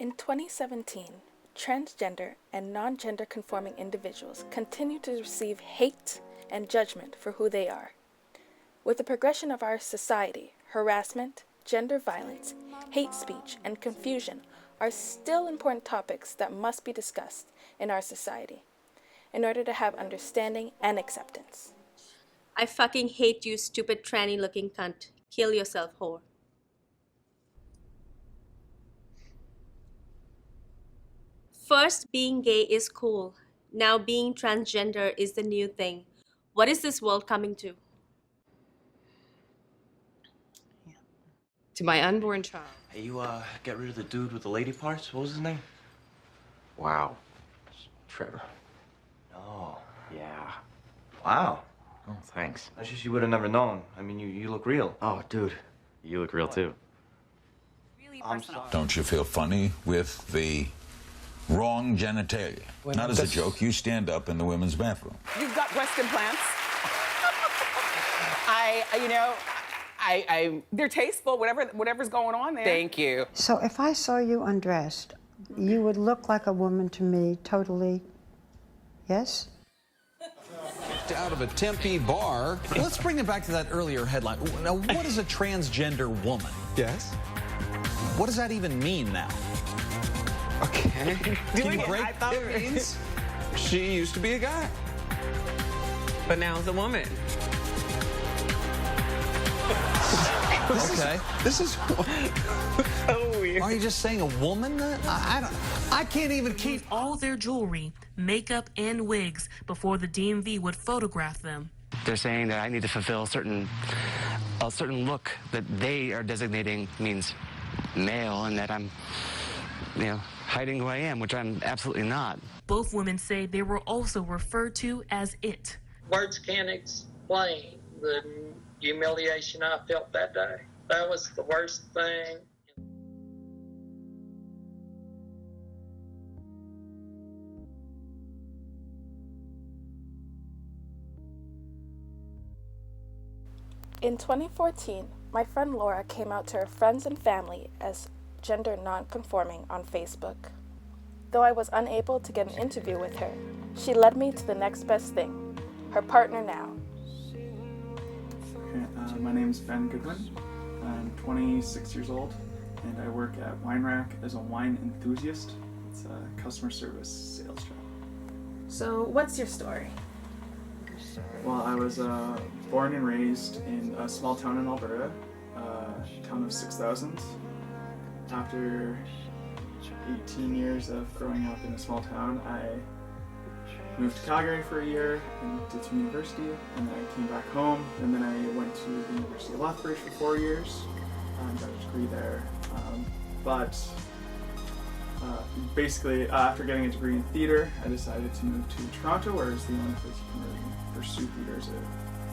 In 2017, transgender and non-gender conforming individuals continue to receive hate and judgment for who they are. With the progression of our society, harassment, gender violence, hate speech, and confusion are still important topics that must be discussed in our society in order to have understanding and acceptance. I fucking hate you, stupid tranny-looking cunt. Kill yourself, whore. First, being gay is cool. Now being transgender is the new thing. What is this world coming to? To my unborn child. Hey, you, get rid of the dude with the lady parts? What was his name? Wow. Trevor. Oh. Yeah. Wow. Oh, thanks. I just you would have never known. I mean, you look real. Oh, dude. You look real, too. Really I'm personal. sorry. Don't you feel funny with the wrong genitalia? Not as a joke, you stand up in the women's bathroom. You've got breast implants. They're tasteful, whatever's going on there. Thank you. So if I saw you undressed, you would look like a woman to me, totally, yes? Out of a Tempe bar. Let's bring it back to that earlier headline. Now, what is a transgender woman? Yes? What does that even mean now? Okay. Can you break I thought it means? She used to be a guy. But now it's a woman. Okay. This is So weird. Are you just saying a woman then? I can't even keep... all their jewelry, makeup, and wigs before the DMV would photograph them. They're saying that I need to fulfill a certain look that they are designating means male, and that I'm, hiding who I am, which I'm absolutely not. Both women say they were also referred to as it. Words can't explain the humiliation I felt that day. That was the worst thing. In 2014, my friend Laura came out to her friends and family as gender non-conforming on Facebook. Though I was unable to get an interview with her, she led me to the next best thing, her partner now. Okay, my name is Ben Goodwin. I'm 26 years old, and I work at Wine Rack as a wine enthusiast. It's a customer service sales job. So, what's your story? Well, I was born and raised in a small town in Alberta, a town of 6,000. After 18 years of growing up in a small town, I moved to Calgary for a year and did some university, and then I came back home, and then I went to the University of Lethbridge for 4 years, got a degree there. Basically, after getting a degree in theatre, I decided to move to Toronto, where it's the only place you can really pursue theatre as a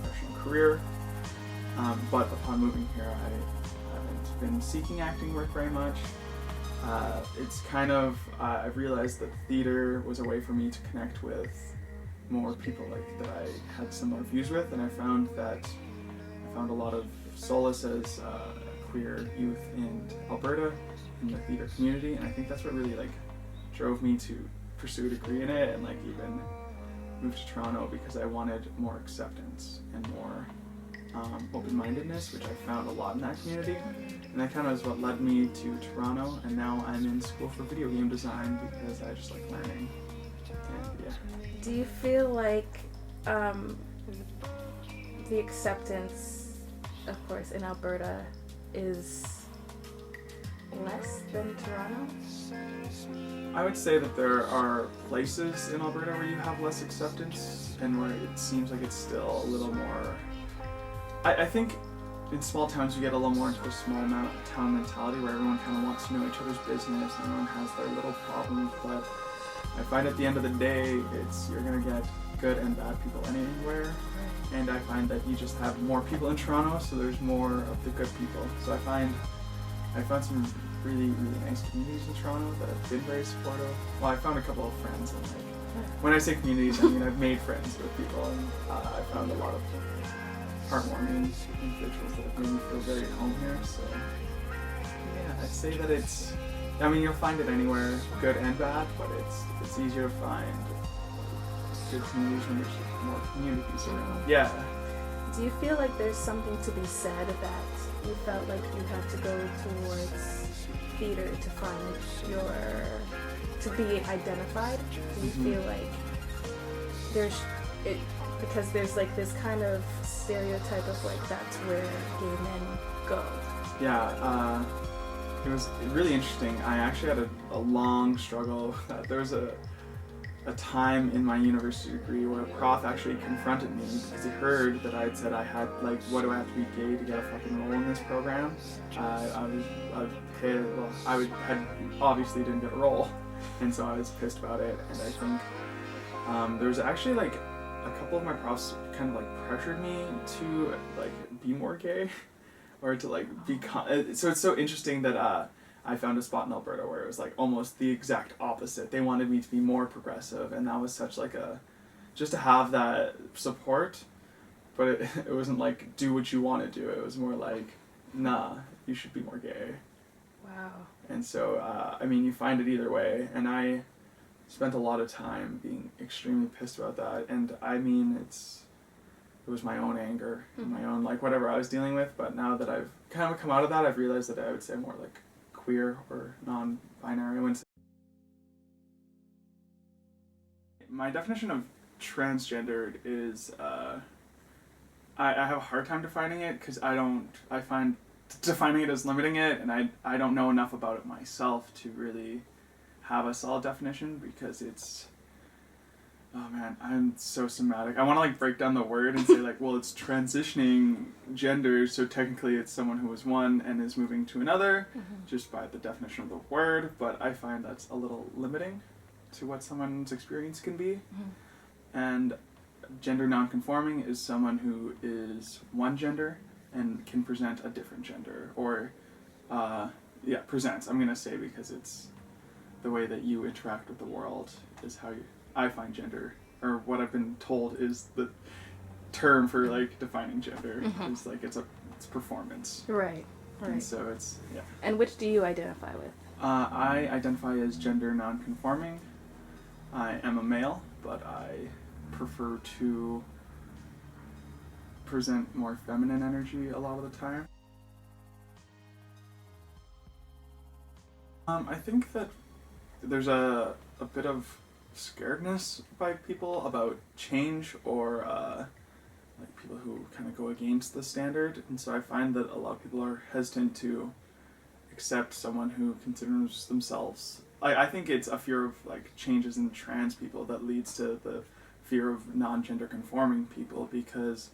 professional career. But upon moving here, I haven't been seeking acting work very much. It's kind of, I realized that theater was a way for me to connect with more people that I had similar views with, and I found a lot of solace as a queer youth in Alberta, in the theater community, and I think that's what really drove me to pursue a degree in it and even move to Toronto, because I wanted more acceptance and more open-mindedness, which I found a lot in that community, and that kind of is what led me to Toronto, and now I'm in school for video game design because I just like learning, and yeah. Do you feel like the acceptance, of course, in Alberta is less than Toronto? I would say that there are places in Alberta where you have less acceptance and where it seems like it's still a little more... I think in small towns you get a little more into a small town mentality where everyone kind of wants to know each other's business and everyone has their little problems, but I find at the end of the day you're going to get good and bad people anywhere, and I find that you just have more people in Toronto, so there's more of the good people. So I found some really, really nice communities in Toronto that have been very supportive. Well, I found a couple of friends, and when I say communities, I mean I've made friends with people, and I found a lot of heartwarming individuals that have made me feel very at home here. So yeah, I'd say that it's I mean, you'll find it anywhere, good and bad, but it's easier to find good communities when there's more communities around. Yeah. Do you feel like there's something to be said that you felt like you had to go towards theater to find to be identified? Do you feel like because there's like this kind of stereotype of like that's where gay men go? Yeah, it was really interesting. I actually had a long struggle. There was a time in my university degree where a prof actually confronted me because he heard that I had said I had, like, what do I have to be gay to get a fucking role in this program? I was pissed. Well, had obviously didn't get a role, and so I was pissed about it. And I think there was actually like a couple of my profs kind of like pressured me to like be more gay, or to like become. So it's so interesting that I found a spot in Alberta where it was like almost the exact opposite. They wanted me to be more progressive, and that was such like just to have that support, but it wasn't like do what you want to do. It was more like, nah, you should be more gay. Wow. And so, I mean, you find it either way, and I spent a lot of time being extremely pissed about that, and I mean, it was my own anger, my own, like, whatever I was dealing with, but now that I've kind of come out of that, I've realized that I would say more like queer or non-binary. I wouldn't say. My definition of transgendered is, I have a hard time defining it because I find defining it as limiting it, and I don't know enough about it myself to really have a solid definition because it's, oh man, I'm so semantic. I want to like break down the word and say like, well, it's transitioning genders, so technically it's someone who was one and is moving to another, just by the definition of the word, but I find that's a little limiting to what someone's experience can be. And gender non-conforming is someone who is one gender and can present a different gender, or presents, I'm going to say, because it's the way that you interact with the world is how I find gender, or what I've been told is the term for like defining gender. Is like it's performance. Right. And so it's, yeah. And which do you identify with? I identify as gender non-conforming. I am a male, but I prefer to present more feminine energy a lot of the time. I think that there's a bit of scaredness by people about change, or like people who kind of go against the standard, and so I find that a lot of people are hesitant to accept someone who considers themselves. I think it's a fear of like changes in trans people that leads to the fear of non-gender conforming people, because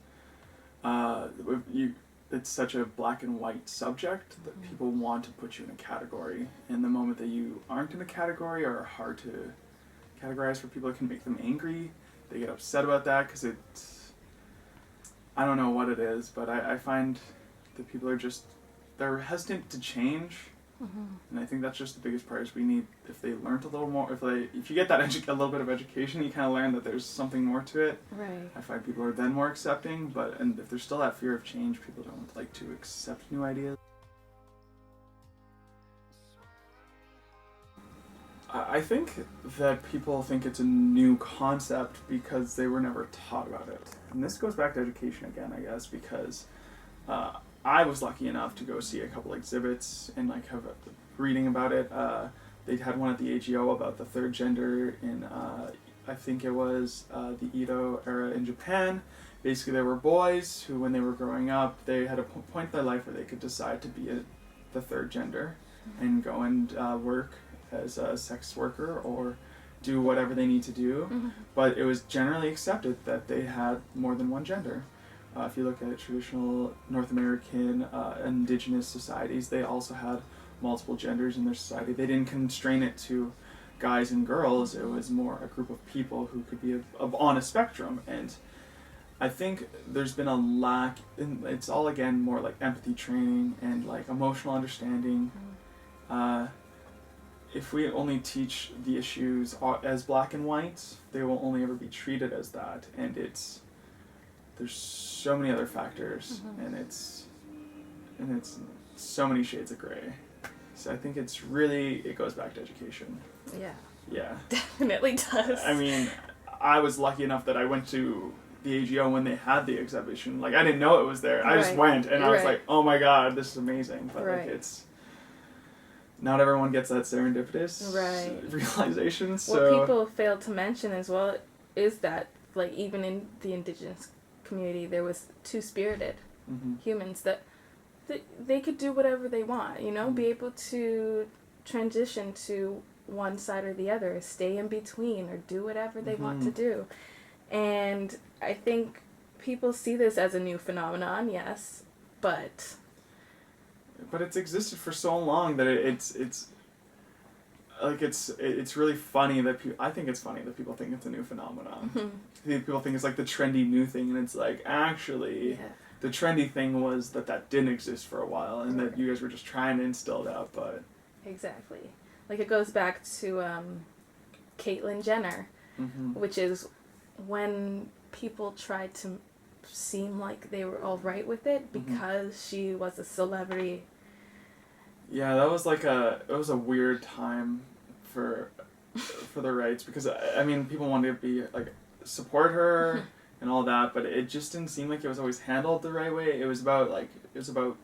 it's such a black and white subject that people want to put you in a category, and the moment that you aren't in a category or are hard to categorize for people, it can make them angry. They get upset about that because I don't know what it is, but I find that people are they're hesitant to change. And I think that's just the biggest part is we need, if they learned a little more, if you get that a little bit of education, you kind of learn that there's something more to it. Right. I find people are then more accepting, and if there's still that fear of change, people don't like to accept new ideas. I think that people think it's a new concept because they were never taught about it. And this goes back to education again, I guess, because I was lucky enough to go see a couple exhibits and like have reading about it. They had one at the AGO about the third gender in, I think it was the Edo era in Japan. Basically, there were boys who, when they were growing up, they had a point in their life where they could decide to be the third gender and go and work as a sex worker or do whatever they need to do. But it was generally accepted that they had more than one gender. If you look at traditional North American indigenous societies, they also had multiple genders in their society. They didn't constrain it to guys and girls. It was more a group of people who could be on a spectrum. And I think there's been a lack, and it's all again more like empathy training and like emotional understanding. If we only teach the issues as black and white, they will only ever be treated as that. And there's so many other factors, and it's so many shades of gray. So I think it goes back to education. Yeah. Yeah. Definitely does. I mean, I was lucky enough that I went to the AGO when they had the exhibition. Like, I didn't know it was there. I just went, and I was like, oh my god, this is amazing. But like, it's not everyone gets that serendipitous realization. So what people fail to mention as well is that, like, even in the Indigenous community, there was two-spirited humans that they could do whatever they want, you know, be able to transition to one side or the other, stay in between, or do whatever they want to do. And I think people see this as a new phenomenon, yes, but it's existed for so long that it's really funny that I think it's funny that people think it's a new phenomenon. People think it's like the trendy new thing, and it's like, actually the trendy thing was that didn't exist for a while, and that you guys were just trying to instill that. But exactly, like, it goes back to Caitlyn Jenner, which is when people tried to seem like they were all right with it because she was a celebrity. Yeah, that was it was a weird time for the rights, because I mean, people wanted to be like, support her and all that, but it just didn't seem like it was always handled the right way. It was about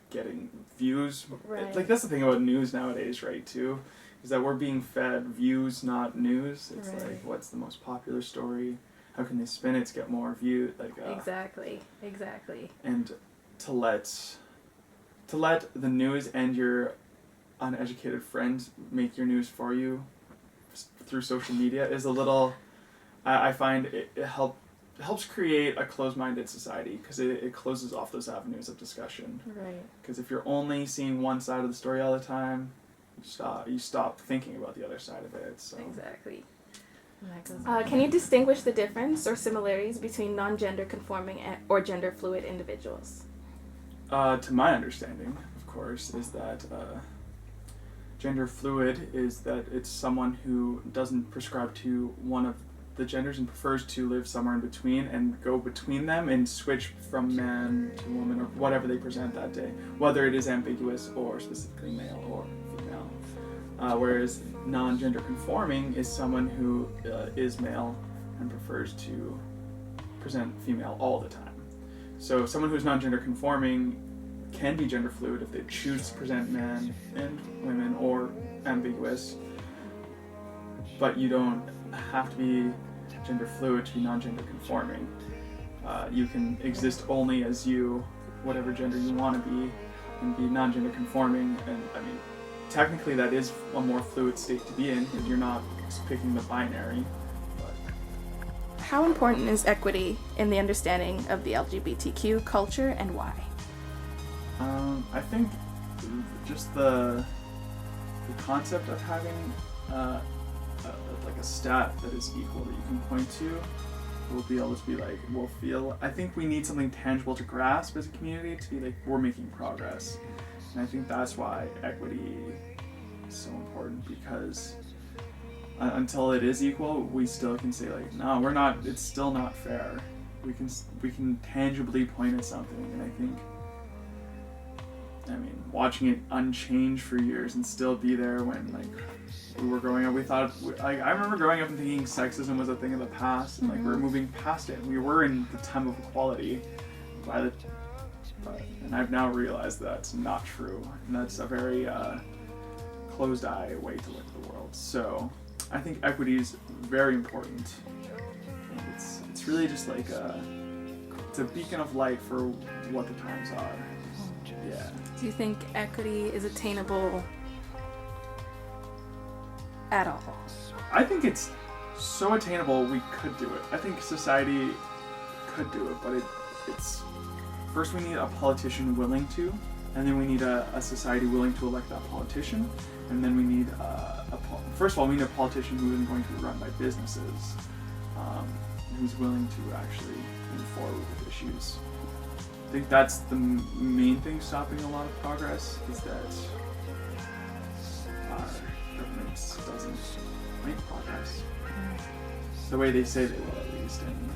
getting views. Right. Like, that's the thing about news nowadays, right? Too, is that we're being fed views, not news. It's like, what's the most popular story? How can they spin it to get more views? Like exactly. And to let the news and your uneducated friends make your news for you through social media is a little. I find it helps create a closed-minded society, because it closes off those avenues of discussion. Right. Because if you're only seeing one side of the story all the time, you stop thinking about the other side of it. So. Exactly. Can you distinguish the difference or similarities between non-gender conforming or gender fluid individuals? To my understanding, of course, is that gender fluid is that it's someone who doesn't prescribe to one of the genders and prefers to live somewhere in between and go between them and switch from man to woman or whatever they present that day, whether it is ambiguous or specifically male or female. Whereas non-gender conforming is someone who is male and prefers to present female all the time. So someone who's non-gender conforming can be gender fluid if they choose to present men and women or ambiguous, but you don't have to be gender fluid to be non-gender conforming. You can exist only as you, whatever gender you want to be, and be non-gender conforming. And I mean, technically that is a more fluid state to be in, because you're not picking the binary. But. How important is equity in the understanding of the LGBTQ culture, and why? I think just the concept of having like a stat that is equal that you can point to will be able to be like, we'll feel. I think we need something tangible to grasp as a community to be like, we're making progress. And I think that's why equity is so important, because until it is equal, we still can say like, no, we're not. It's still not fair. We can tangibly point at something, and I think. I mean, watching it unchanged for years and still be there when like we were growing up, we thought. I remember growing up and thinking sexism was a thing of the past, and like we're moving past it. We were in the time of equality, and I've now realized that's not true, and that's a very closed-eye way to look at the world. So I think equity is very important. And it's really just like it's a beacon of light for what the times are. Yeah. Do you think equity is attainable at all? I think it's so attainable we could do it. I think society could do it, but it's first we need a politician willing to, and then we need a society willing to elect that politician, and then we need first of all we need a politician who isn't going to be run by businesses, who's willing to actually move forward with issues. I think that's the main thing stopping a lot of progress, is that our government doesn't make progress the way they say they will, at least. And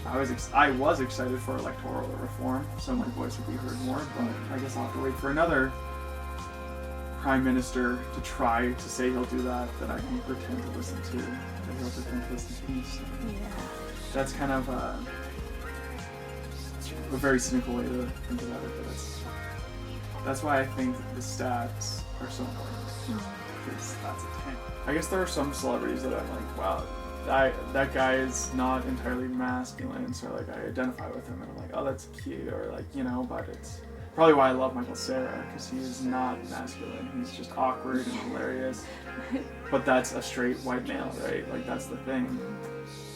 I was excited for electoral reform, so my voice would be heard more, but I guess I'll have to wait for another prime minister to try to say he'll do that I can pretend to listen to, that he'll pretend to listen to me. So that's kind of a very cynical way to think about it, but that's why I think the stats are so important, because that's a tank. I guess there are some celebrities that I'm like, wow, that guy is not entirely masculine, so like I identify with him and I'm like, oh, that's cute, or like, you know, but it's probably why I love Michael Cera, because he is not masculine, he's just awkward and hilarious, but that's a straight white male, right? Like that's the thing,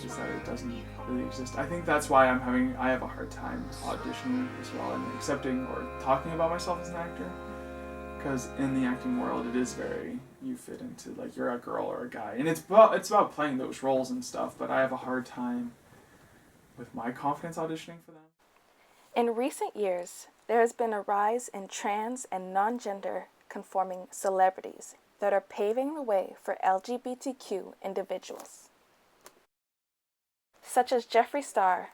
is that it doesn't really exist. I think that's why I have a hard time auditioning as well and accepting or talking about myself as an actor, because in the acting world it is very, you fit into, like, you're a girl or a guy, and it's about playing those roles and stuff, but I have a hard time with my confidence auditioning for them. In recent years, there has been a rise in trans and non-gender conforming celebrities that are paving the way for LGBTQ individuals, such as Jeffree Star,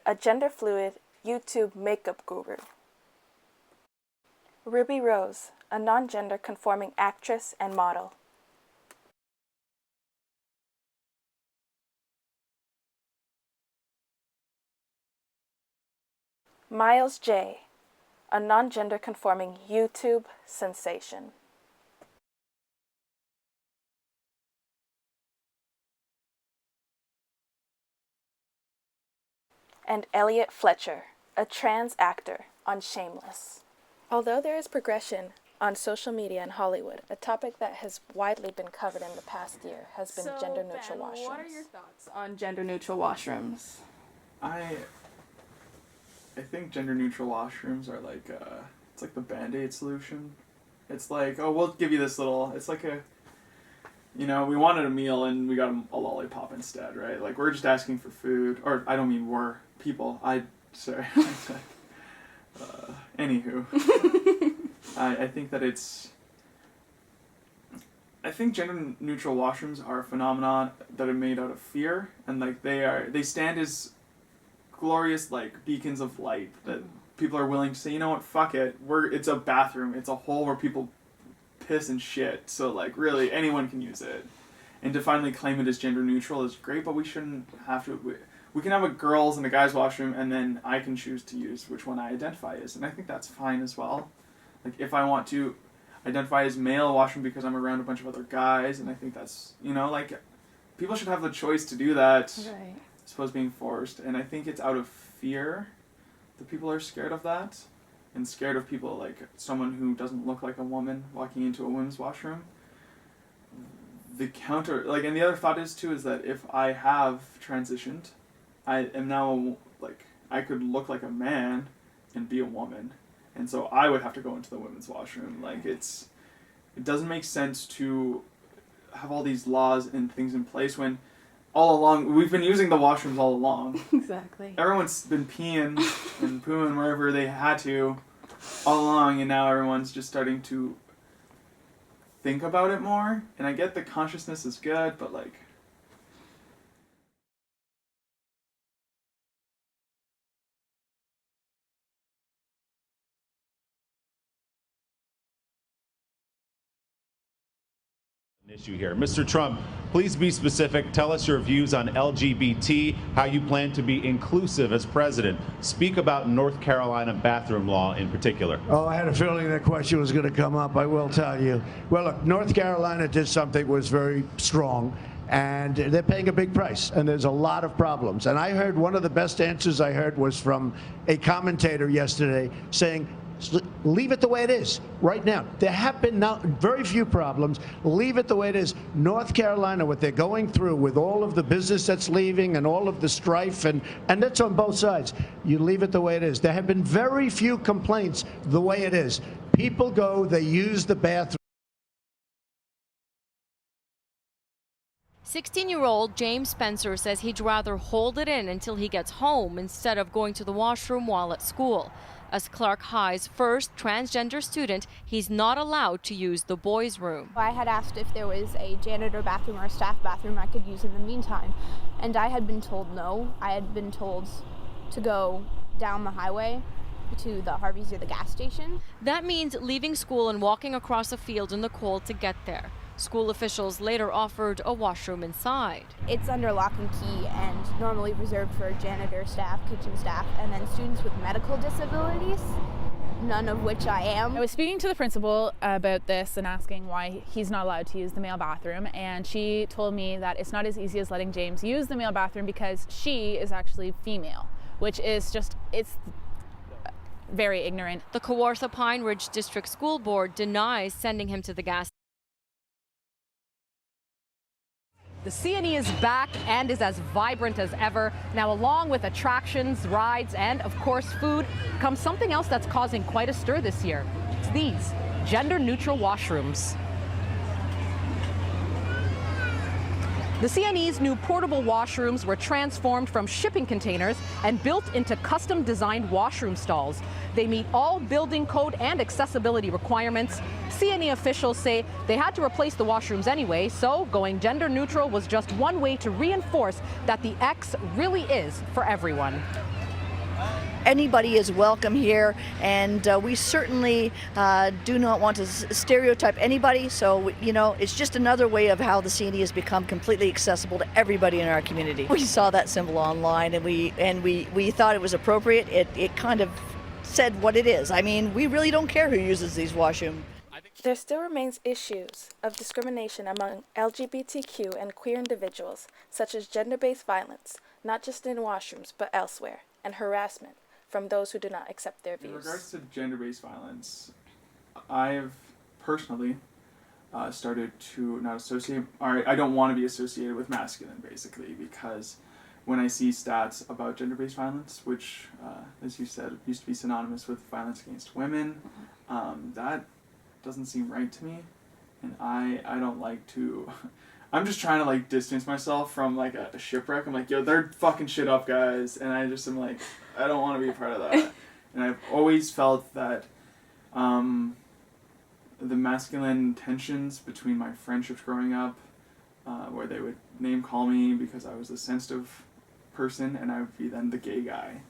a gender-fluid YouTube makeup guru; Ruby Rose, a non-gender conforming actress and model; Miles J., a non-gender conforming YouTube sensation; and Elliot Fletcher, a trans actor on Shameless. Although there is progression on social media and Hollywood, a topic that has widely been covered in the past year has been gender-neutral washrooms. What are your thoughts on gender-neutral washrooms? I think gender-neutral washrooms are like, it's like the Band-Aid solution. It's like, oh, we'll give you this little, it's like a, you know, we wanted a meal and we got a lollipop instead, right? Like, we're just asking for food, or I don't mean we're, people, sorry. Anywho. I think that I think gender-neutral washrooms are a phenomenon that are made out of fear, and like they stand as glorious, like, beacons of light that people are willing to say, you know what, fuck it, it's a bathroom, it's a hole where people piss and shit, so like really anyone can use it. And to finally claim it as gender-neutral is great, but we shouldn't have to. We can have a girls' and a guys' washroom, and then I can choose to use which one I identify as, and I think that's fine as well. Like, if I want to identify as male washroom because I'm around a bunch of other guys, and I think that's, you know, like, people should have the choice to do that, Right. as opposed to being forced. And I think it's out of fear that people are scared of that, and scared of people, like, someone who doesn't look like a woman walking into a women's washroom. The counter, like, and the other thought is, too, is that if I have transitioned, I am now, like, I could look like a man and be a woman. And so I would have to go into the women's washroom. Like, it doesn't make sense to have all these laws and things in place when all along, we've been using the washrooms all along. Exactly. Everyone's been peeing and pooing wherever they had to all along, and now everyone's just starting to think about it more. And I get the consciousness is good, but like, issue here. Mr. Trump, please be specific. Tell us your views on LGBT, how you plan to be inclusive as president. Speak about North Carolina bathroom law in particular. Oh, I had a feeling that question was going to come up, I will tell you. Well, look, North Carolina did something that was very strong, and they're paying a big price, and there's a lot of problems. And I heard one of the best answers I heard was from a commentator yesterday saying, leave it the way it is right now. There have been now very few problems. Leave it the way it is. North Carolina, what they're going through with all of the business that's leaving and all of the strife, and that's on both sides. You leave it the way it is. There have been very few complaints the way it is. People go, they use the bathroom. 16-year-old James Spencer says he'd rather hold it in until he gets home instead of going to the washroom while at school. As Clark High's first transgender student, he's not allowed to use the boys' room. I had asked if there was a janitor bathroom or a staff bathroom I could use in the meantime, and I had been told no. I had been told to go down the highway to the Harveys or the gas station. That means leaving school and walking across a field in the cold to get there. School officials later offered a washroom inside. It's under lock and key and normally reserved for janitor staff, kitchen staff, and then students with medical disabilities, none of which I am. I was speaking to the principal about this and asking why he's not allowed to use the male bathroom, and she told me that it's not as easy as letting James use the male bathroom because she is actually female, which is just, it's very ignorant. The Kawartha Pine Ridge District School Board denies sending him to the gas. The CNE is back and is as vibrant as ever. Now, along with attractions, rides, and of course food, comes something else that's causing quite a stir this year. It's these gender-neutral washrooms. The CNE's new portable washrooms were transformed from shipping containers and built into custom-designed washroom stalls. They meet all building code and accessibility requirements. CNE officials say they had to replace the washrooms anyway, so going gender neutral was just one way to reinforce that the X really is for everyone. Anybody is welcome here, and we certainly do not want to stereotype anybody. So, you know, it's just another way of how the CNE has become completely accessible to everybody in our community. We saw that symbol online, and we thought it was appropriate. It kind of said what it is. I mean, we really don't care who uses these washrooms. There still remains issues of discrimination among LGBTQ and queer individuals, such as gender-based violence, not just in washrooms but elsewhere, and harassment from those who do not accept their views. In regards to gender-based violence, I've personally started to not associate, or I don't want to be associated with masculine, basically, because when I see stats about gender-based violence, which, as you said, used to be synonymous with violence against women, that doesn't seem right to me, and I don't like to... I'm just trying to, like, distance myself from, like, a shipwreck. I'm like, yo, they're fucking shit up, guys, and I just am like, I don't want to be a part of that. And I've always felt that the masculine tensions between my friendships growing up, where they would name call me because I was a sensitive person and I would be then the gay guy.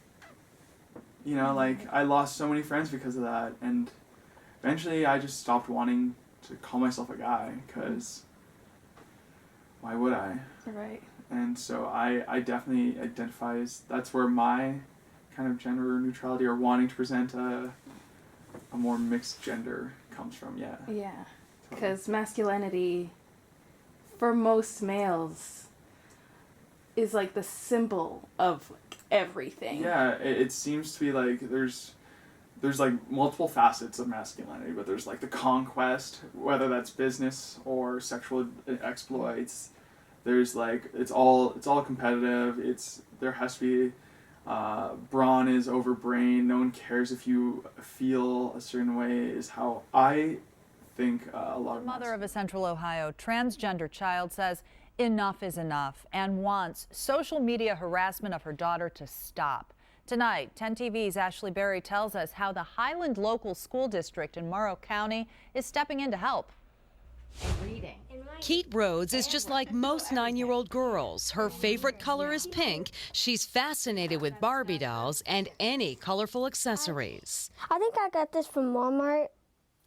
You know, like, I lost so many friends because of that, and eventually I just stopped wanting to call myself a guy, because why would I? Right. And so I definitely identify as, that's where my kind of gender neutrality or wanting to present a more mixed gender comes from, yeah. Yeah, because masculinity, for most males, is like the symbol of like everything. Yeah, it seems to be like there's like multiple facets of masculinity, but there's like the conquest, whether that's business or sexual exploits. There's like, it's all competitive. There has to be, brawn is over brain. No one cares if you feel a certain way, is how I think a lot of mother of a Central Ohio transgender child says enough is enough and wants social media harassment of her daughter to stop. Tonight, 10 TV's Ashley Berry tells us how the Highland Local School District in Morrow County is stepping in to help. Reading. Keat Rhodes is just like most 9-year-old girls. Her favorite color is pink. She's fascinated with Barbie dolls and any colorful accessories. I think I got this from Walmart,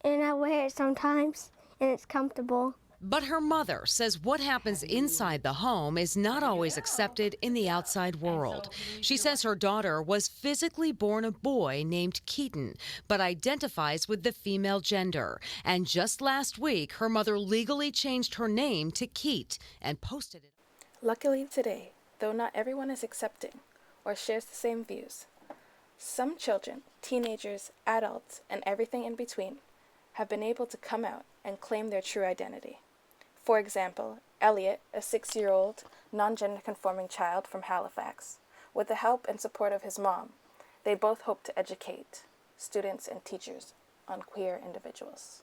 and I wear it sometimes, and it's comfortable. But her mother says what happens inside the home is not always accepted in the outside world. She says her daughter was physically born a boy named Keaton, but identifies with the female gender. And just last week, her mother legally changed her name to Keat and posted it. Luckily today, though not everyone is accepting or shares the same views, some children, teenagers, adults, and everything in between have been able to come out and claim their true identity. For example, Elliot, a 6-year-old non-gender conforming child from Halifax, with the help and support of his mom, they both hope to educate students and teachers on queer individuals.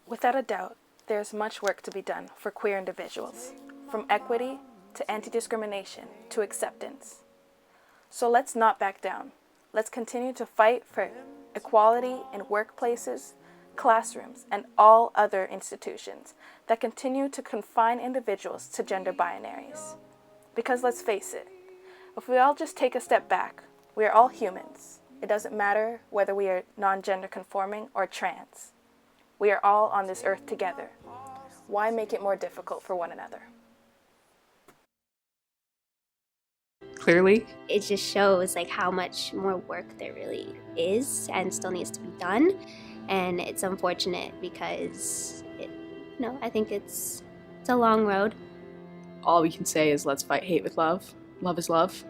Without a doubt, there is much work to be done for queer individuals, from equity to anti-discrimination to acceptance. So let's not back down. Let's continue to fight for equality in workplaces, classrooms, and all other institutions that continue to confine individuals to gender binaries. Because let's face it, if we all just take a step back, we are all humans. It doesn't matter whether we are non-gender conforming or trans. We are all on this earth together. Why make it more difficult for one another? Clearly, it just shows like how much more work there really is and still needs to be done. And it's unfortunate because I think it's a long road. All we can say is let's fight hate with love. Love is love.